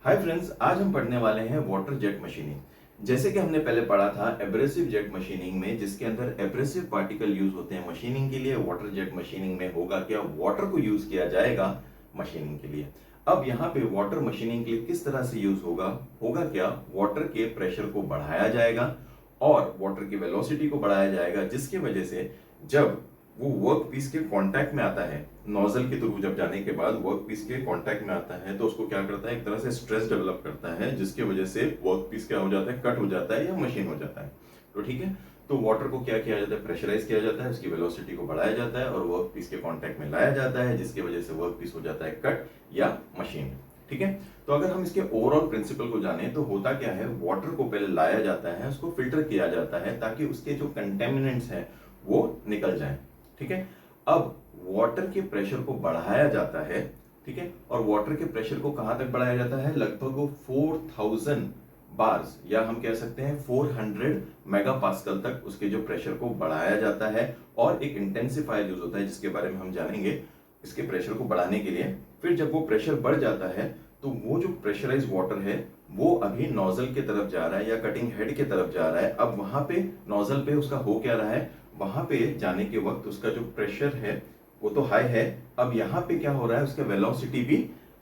Hi friends, आज हम पढ़ने वाले हैं वाटर जेट मशीनिंग। जैसे कि हमने पहले पढ़ा था एब्रेसिव जेट मशीनिंग में, जिसके अंदर एब्रेसिव पार्टिकल यूज होते हैं मशीनिंग के लिए। वाटर जेट मशीनिंग में होगा क्या, वाटर को यूज किया जाएगा मशीनिंग के लिए। अब यहाँ पे वाटर मशीनिंग के लिए किस तरह से यूज होगा, होगा क्या, वाटर के प्रेशर को बढ़ाया जाएगा और वाटर की वेलोसिटी को बढ़ाया जाएगा, जिसकी वजह से जब वो वर्क पीस के कांटेक्ट में आता है, नोजल के थ्रू जब जाने के बाद वर्क पीस के कांटेक्ट में आता है, तो उसको क्या करता है, एक तरह से स्ट्रेस डेवलप करता है, जिसकी वजह से वर्क पीस क्या हो जाता है, कट हो जाता है या मशीन हो जाता है। तो ठीक है, तो वाटर को क्या किया जाता है, प्रेशराइज किया जाता है, उसकी वेलोसिटी को बढ़ाया जाता है और वर्क पीस के कांटेक्ट में लाया जाता है, जिसकी वजह से वर्क पीस हो जाता है कट या मशीन। ठीक है, तो अगर हम इसके ओवरऑल प्रिंसिपल को जाने तो होता क्या है, वाटर को पहले लाया जाता है, उसको फिल्टर किया जाता है ताकि उसके जो कंटेमिनेंट्स हैं वो निकल जाएं। ठीक है, अब वाटर के प्रेशर को बढ़ाया जाता है। ठीक है, और वाटर के प्रेशर को कहां तक बढ़ाया जाता है, लगभग वो 4000 बार्स या हम कह सकते हैं 400 मेगापास्कल तक उसके जो प्रेशर को बढ़ाया जाता है। और एक इंटेंसिफायर यूज होता है जिसके बारे में हम जानेंगे इसके प्रेशर को बढ़ाने के लिए। फिर जब वो प्रेशर बढ़ जाता है तो वो जो प्रेशराइज वाटर है वो अभी नोजल की तरफ जा रहा है या कटिंग हेड की तरफ जा रहा है। अब वहां पे नोजल पे उसका हो क्या रहा है, वहां पे जाने के वक्त उसका जो प्रेशर है वो तो हाई है। अब यहाँ पे क्या हो रहा है, उसका वेलोसिटी भी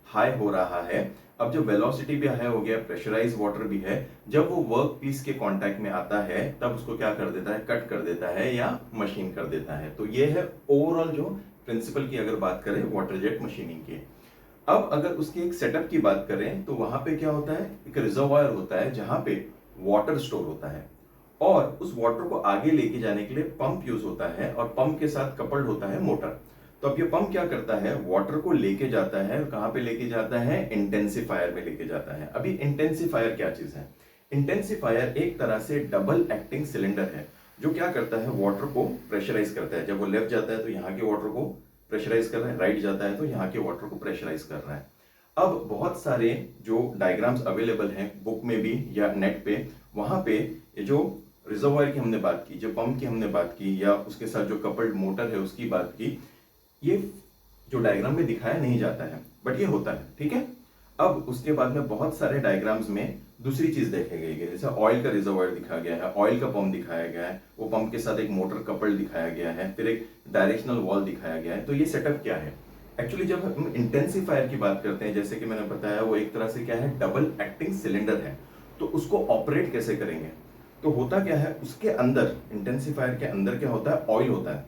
हाई हो रहा है। अब जब वेलोसिटी भी हाई हो गया, प्रेशराइज वाटर भी है, जब वो वर्क पीस के कांटेक्ट में आता है तब उसको क्या कर देता है, कट कर देता है या मशीन कर देता है। तो ये है ओवरऑल जो प्रिंसिपल की अगर बात करें वाटर जेट मशीनिंग की। अब अगर उसके एक सेटअप की बात करें तो वहां पे क्या होता है, एक रिजर्वायर होता है जहां पे वाटर स्टोर होता है और उस वाटर को आगे लेके जाने के लिए पंप यूज होता है और पंप के साथ कपल्ड होता है मोटर। तो अब ये पंप क्या करता है, वाटर को लेके जाता है और कहां पे लेके जाता है, इंटेंसिफायर में लेके जाता है। अभी इंटेंसिफायर क्या चीज है, इंटेंसिफायर एक तरह से डबल एक्टिंग सिलेंडर है जो क्या करता है, वाटर को प्रेशराइज करता है। जब वो लेफ्ट जाता है तो यहाँ के वाटर को प्रेशराइज कर रहा है, राइट जाता है तो यहाँ के वाटर को प्रेशराइज कर रहा है। अब बहुत सारे जो डायग्राम्स अवेलेबल हैं बुक में भी या नेट पे, वहां पे ये जो रिजर्वायर की हमने बात की, जो पंप की हमने बात की या उसके साथ जो कपल्ड मोटर है उसकी बात की, ये जो डायग्राम में दिखाया नहीं जाता है बट ये होता है। ठीक है, अब उसके बाद में बहुत सारे डायग्राम्स में दूसरी चीज देखी गई है, जैसे ऑयल का रिजर्वायर दिखाया गया है, ऑयल का पंप दिखाया गया है, वो पंप के साथ एक मोटर कपल दिखाया गया है, फिर एक डायरेक्शनल वॉल दिखाया गया है। तो ये सेटअप क्या है, एक्चुअली जब हम इंटेंसिफायर की बात करते हैं, जैसे कि मैंने बताया, वो एक तरह से क्या है, डबल एक्टिंग सिलेंडर है। तो उसको ऑपरेट कैसे करेंगे, तो होता क्या है, उसके अंदर इंटेंसिफायर के अंदर क्या होता है, ऑयल होता है।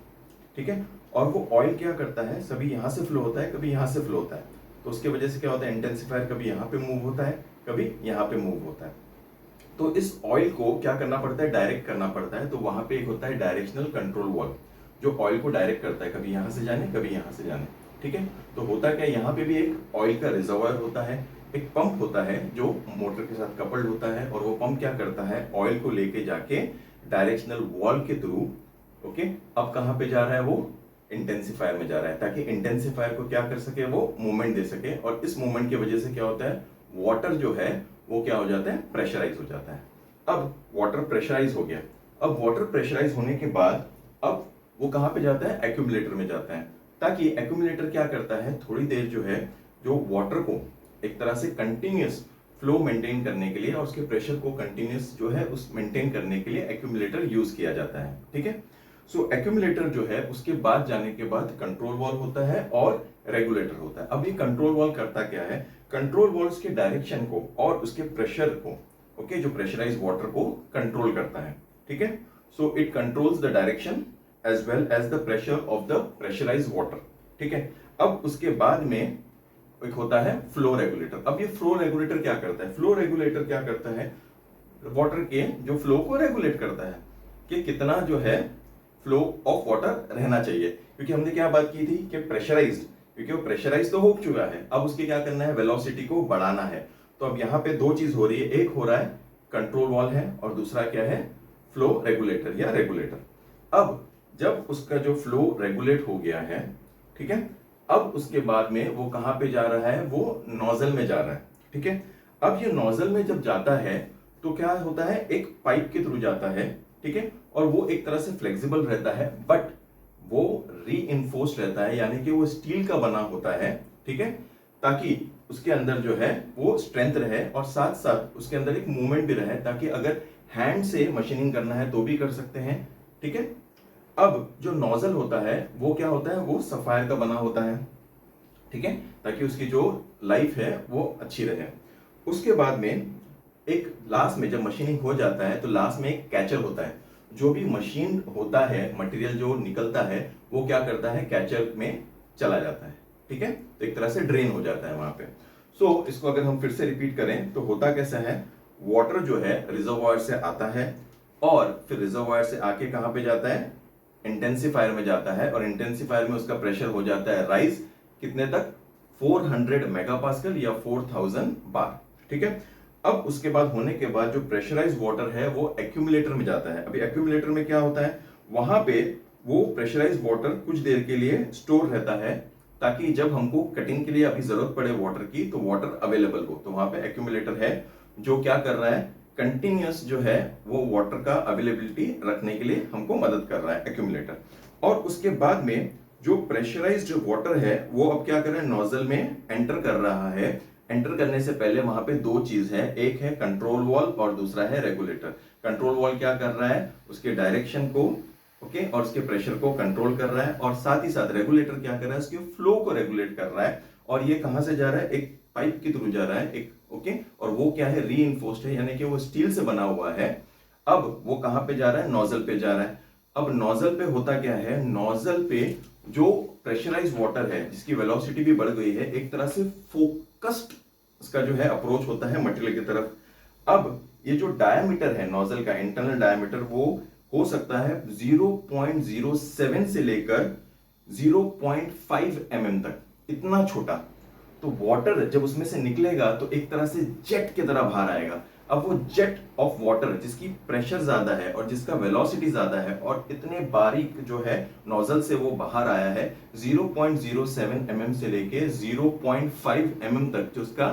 ठीक है, और वो ऑयल क्या करता है, सभी यहां से फ्लो होता है, कभी यहां से फ्लो होता है। तो उसके वजह से क्या होता है, इंटेंसिफायर कभी यहाँ पे मूव होता है, कभी यहाँ पे मूव होता है। तो इस ऑयल को क्या करना पड़ता है, डायरेक्ट करना पड़ता है। तो वहां पे एक होता है डायरेक्शनल कंट्रोल वॉल्व जो ऑयल को डायरेक्ट करता है, कभी यहां से जाने कभी यहां से जाने। ठीक है, तो होता क्या, यहाँ पे भी एक ऑयल का रिजर्वायर होता है, एक पंप होता है जो मोटर के साथ कपल्ड होता है और वो पंप क्या करता है, ऑयल को लेके जाके डायरेक्शनल वॉल्व के थ्रू, ओके, अब कहां पे जा रहा है, वो इंटेंसिफायर में जा रहा है, ताकि इंटेंसिफायर को क्या कर सके, वो मूवमेंट दे सके। और इस मूवमेंट की वजह से क्या होता है, वाटर जो है वो क्या हो जाता है, प्रेशराइज हो जाता है। अब वाटर प्रेशराइज हो गया, अब वाटर प्रेशराइज होने के बाद अब वो कहां पे जाता है, एक्यूमुलेटर में जाता है, ताकि एक्यूमुलेटर क्या करता है, थोड़ी देर जो है, जो वाटर को एक तरह से कंटिन्यूस फ्लो मेंटेन करने के लिए और उसके प्रेशर को कंटिन्यूस जो है उस मेंटेन करने के लिए एक्यूमुलेटर यूज किया जाता है। ठीक है, सो एक्यूमुलेटर जो है उसके बाद जाने के बाद कंट्रोल वॉल्व होता है और रेगुलेटर होता है। अब ये कंट्रोल वॉल्व करता क्या है, कंट्रोल वॉल्व के डायरेक्शन को और उसके प्रेशर को, ओके, जो प्रेशराइज वाटर को कंट्रोल करता है। ठीक है, so it controls the direction as well as the pressure of the pressurise water. ठीक है, अब उसके बाद में एक होता है फ्लो रेगुलेटर। अब ये फ्लो रेगुलेटर क्या करता है, फ्लो रेगुलेटर क्या करता है, वाटर के जो फ्लो को रेगुलेट करता है कि कितना जो है फ्लो ऑफ वाटर रहना चाहिए। क्योंकि हमने क्या बात की थी कि प्रेशराइज्ड, क्योंकि वो प्रेशराइज तो हो चुका है, अब उसके क्या करना है, वेलोसिटी को बढ़ाना है। तो अब यहाँ पे दो चीज हो रही है, एक हो रहा है कंट्रोल वॉल्व है और दूसरा क्या है, फ्लो रेगुलेटर या रेगुलेटर। अब जब उसका जो फ्लो रेगुलेट हो गया है, ठीक है, अब उसके बाद में वो कहां पे जा रहा है, वो नोजल में जा रहा है। ठीक है, अब ये नोजल में जब जाता है तो क्या होता है, एक पाइप के थ्रू जाता है। ठीक है, और वो एक तरह से फ्लेक्सिबल रहता है बट वो री रहता है, यानी कि वो स्टील का बना होता है। ठीक है, ताकि उसके अंदर जो है वो स्ट्रेंथ रहे और साथ साथ उसके अंदर एक मूवमेंट भी रहे, ताकि अगर हैंड से मशीनिंग करना है तो भी कर सकते हैं। ठीक है। अब जो नोजल होता है वो क्या होता है, वो सफायर का बना होता है। ठीक है, ताकि उसकी जो लाइफ है वो अच्छी रहे। उसके बाद में एक लास्ट में जब मशीनिंग हो जाता है तो लास्ट में एक कैचर होता है। जो भी मशीन होता है, मटेरियल जो निकलता है वो क्या करता है, कैचर में चला जाता है। ठीक है, तो एक तरह से ड्रेन हो जाता है वहां पे। सो इसको अगर हम फिर से रिपीट करें तो होता कैसा है, वाटर जो है रिजर्वायर से आता है और फिर रिजर्वायर से आके कहां पे जाता है, इंटेंसिफायर में जाता है, और इंटेंसिफायर में उसका प्रेशर हो जाता है राइज कितने तक, 400 मेगापास्कल या 4000 बार। ठीक है। अब उसके बाद होने के बाद जो प्रेशराइज वाटर है वो एक्यूमुलेटर में जाता है। अभी एक्यूमुलेटर में क्या होता है, वहां पे वो प्रेशराइज वाटर कुछ देर के लिए स्टोर रहता है, ताकि जब हमको कटिंग के लिए अभी जरूरत पड़े वाटर की तो वाटर अवेलेबल हो। तो वहां पे एक्यूमुलेटर है जो क्या कर रहा है, कंटिन्यूअस जो है वो वाटर का अवेलेबिलिटी रखने के लिए हमको मदद कर रहा है एक्यूमुलेटर। और उसके बाद में जो प्रेशराइज्ड वाटर है वो अब क्या कर रहा है, नोजल में एंटर कर रहा है। एंटर करने से पहले वहां पे दो चीज है, एक है कंट्रोल वॉल्व और दूसरा है रेगुलेटर। कंट्रोल वॉल्व क्या कर रहा है, उसके डायरेक्शन को ओके और उसके प्रेशर को कंट्रोल कर रहा है, और साथ ही साथ रेगुलेटर क्या कर रहा है, उसके फ्लो को रेगुलेट कर रहा है। और ये कहां से जा रहा है, एक पाइप के थ्रू जा रहा है एक ओके, और वो क्या है, रीइंफोर्स्ड है, यानी कि वो स्टील से बना हुआ है। अब वो कहां पे जा रहा है, नोजल पे जा रहा है। अब नोजल पे होता क्या है, नोजल पे जो प्रेशराइज वाटर है जिसकी वेलोसिटी भी बढ़ गई है, एक तरह से फोकस्ड इसका जो है अप्रोच होता है मटेरियल की तरफ। अब ये जो डायमीटर है नोजल का, इंटरनल डायमीटर, वो हो सकता है 0.07 से लेकर 0.5 mm तक, इतना छोटा। तो वाटर जब उसमें से निकलेगा तो एक तरह से जेट की तरह बाहर आएगा। अब वो जेट ऑफ वाटर जिसकी प्रेशर ज्यादा है और जिसका वेलोसिटी ज्यादा है और इतने बारीक जो है नोजल से वो बाहर आया है, 0.07 mm से लेके 0.5 mm तक जो उसका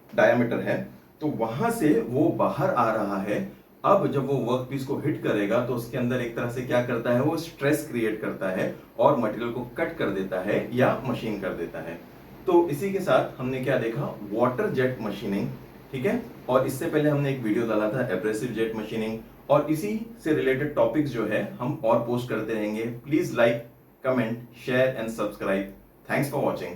डायमीटर है, तो वहां से वो बाहर आ रहा है। अब जब वो वर्कपीस को हिट करेगा तो उसके अंदर एक तरह से क्या करता है, वो स्ट्रेस क्रिएट करता है और मटेरियल को कट कर देता है या मशीन कर देता है। तो इसी के साथ हमने क्या देखा, वाटर जेट मशीनिंग। ठीक है, और इससे पहले हमने एक वीडियो डाला था एब्रेसिव जेट मशीनिंग, और इसी से रिलेटेड टॉपिक्स जो है हम और पोस्ट करते रहेंगे। Please like, comment, share and subscribe. Thanks for watching.